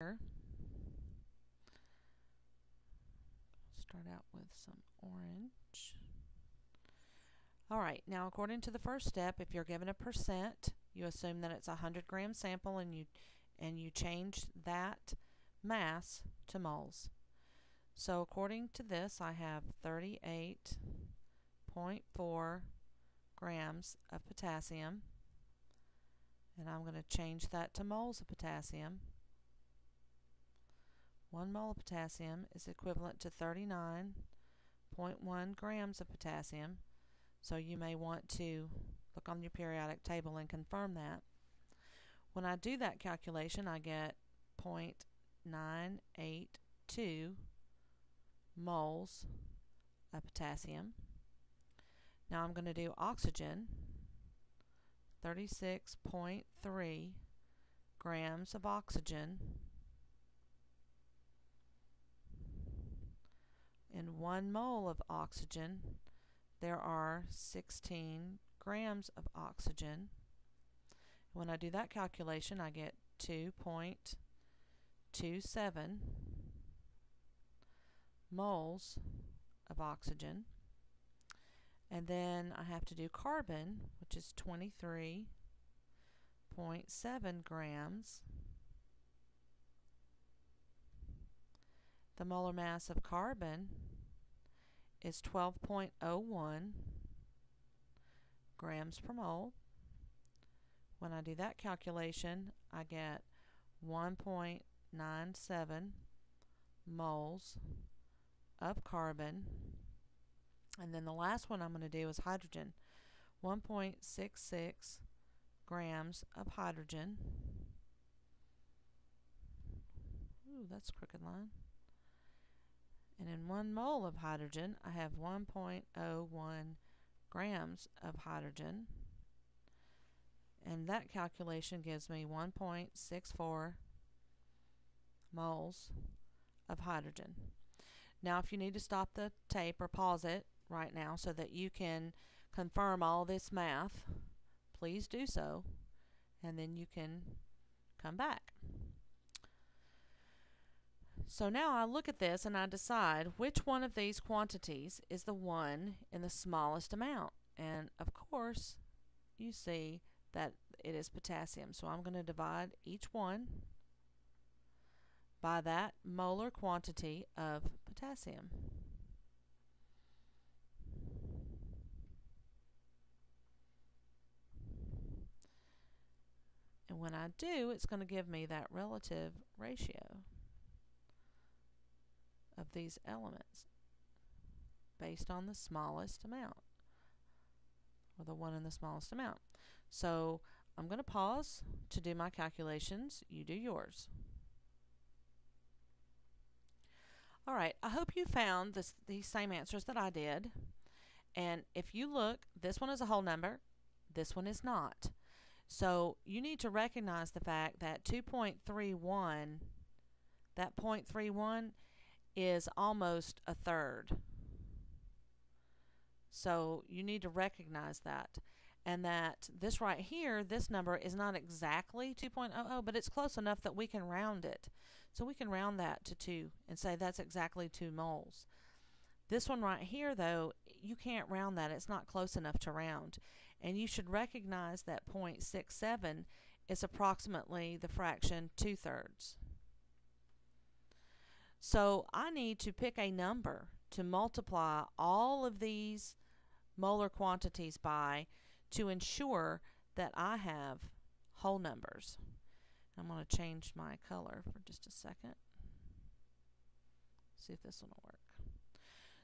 Start out with some orange. Alright, now according to the first step, if you're given a percent, you assume that it's a 100-gram sample and you change that mass to moles. So according to this, I have 38.4 grams of potassium, and I'm going to change that to moles of potassium. 1 mole of potassium is equivalent to 39.1 grams of potassium, so you may want to look on your periodic table and confirm that. When I do that calculation, I get 0.982 moles of potassium. Now I'm going to do oxygen, 36.3 grams of oxygen. In 1 mole of oxygen, there are 16 grams of oxygen. When I do that calculation, I get 2.27 moles of oxygen. And then I have to do carbon, which is 23.7 grams. The molar mass of carbon is 12.01 grams per mole. When I do that calculation, I get 1.97 moles of carbon. And then the last one I'm going to do is hydrogen, 1.66 grams of hydrogen. Ooh, that's a crooked line. And in 1 mole of hydrogen, I have 1.01 grams of hydrogen. And that calculation gives me 1.64 moles of hydrogen. Now, if you need to stop the tape or pause it right now so that you can confirm all this math, please do so, and then you can come back. So now I look at this and I decide which one of these quantities is the one in the smallest amount. And of course, you see that it is potassium. So I'm going to divide each one by that molar quantity of potassium. And when I do, it's going to give me that relative ratio of these elements based on the smallest amount, or the one in the smallest amount. So I'm going to pause to do my calculations. You do yours. Alright, I hope you found these same answers that I did. And if you look, this one is a whole number, this one is not. So you need to recognize the fact that 2.31, that 0.31 is almost a third. So you need to recognize that. And that this right here, this number is not exactly 2.00, but it's close enough that we can round it. So we can round that to 2 and say that's exactly 2 moles. This one right here, though, you can't round that. It's not close enough to round. And you should recognize that 0.67 is approximately the fraction 2/3. So I need to pick a number to multiply all of these molar quantities by to ensure that I have whole numbers. I'm going to change my color for just a second. See if this one will work.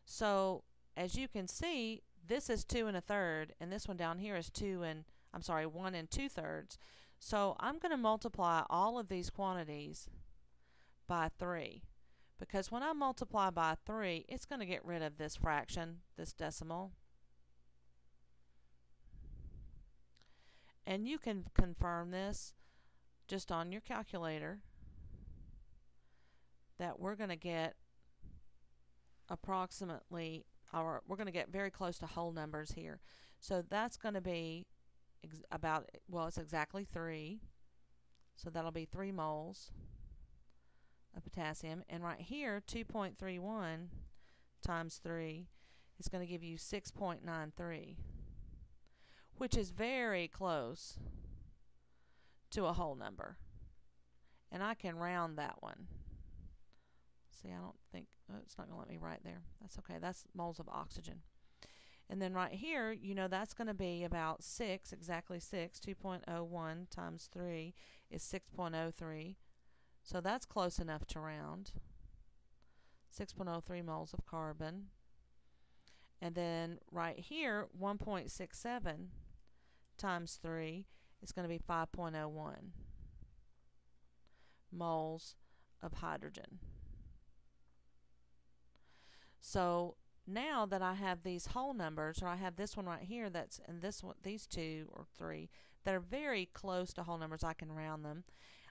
So as you can see, this is 2 1/3, and this one down here is 1 2/3. So I'm going to multiply all of these quantities by 3, because when I multiply by 3, it's going to get rid of this fraction, this decimal. And you can confirm this just on your calculator that we're going to get approximately, or we're going to get very close to whole numbers here. So that's going to be about, well, it's exactly 3. So that'll be 3 moles potassium. And right here, 2.31 times 3 is going to give you 6.93, which is very close to a whole number. And I can round that one. See, I don't think, oh, it's not going to let me write there. That's okay. That's moles of oxygen. And then right here, you know, that's going to be about 6, exactly 6. 2.01 times 3 is 6.03. So that's close enough to round. 6.03 moles of carbon. And then right here, 1.67 times 3 is going to be 5.01 moles of hydrogen. So now that I have these whole numbers, or I have this one right here that's, and this one, these two or three that are very close to whole numbers, I can round them.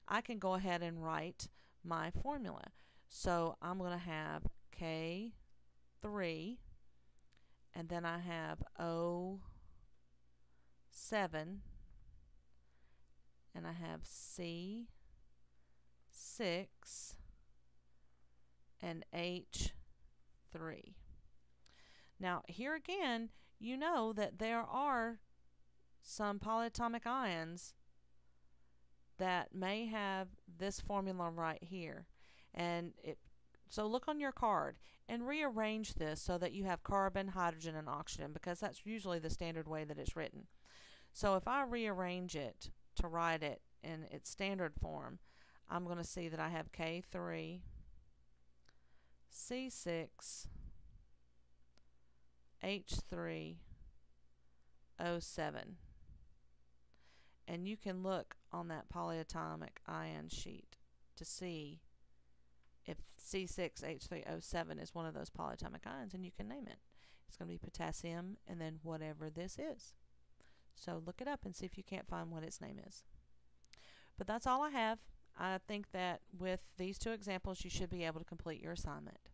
I can go ahead and write my formula. So I'm going to have K3, and then I have O7, and I have C6 and H3. Now here again, you know that there are some polyatomic ions that may have this formula right here. And so look on your card and rearrange this so that you have carbon, hydrogen, and oxygen, because that's usually the standard way that it's written. So if I rearrange it to write it in its standard form, I'm going to see that I have K3, C6, H3, O7. And you can look on that polyatomic ion sheet to see if C6H3O7 is one of those polyatomic ions, and you can name it. It's going to be potassium and then whatever this is. So look it up and see if you can't find what its name is. But that's all I have. I think that with these two examples, you should be able to complete your assignment.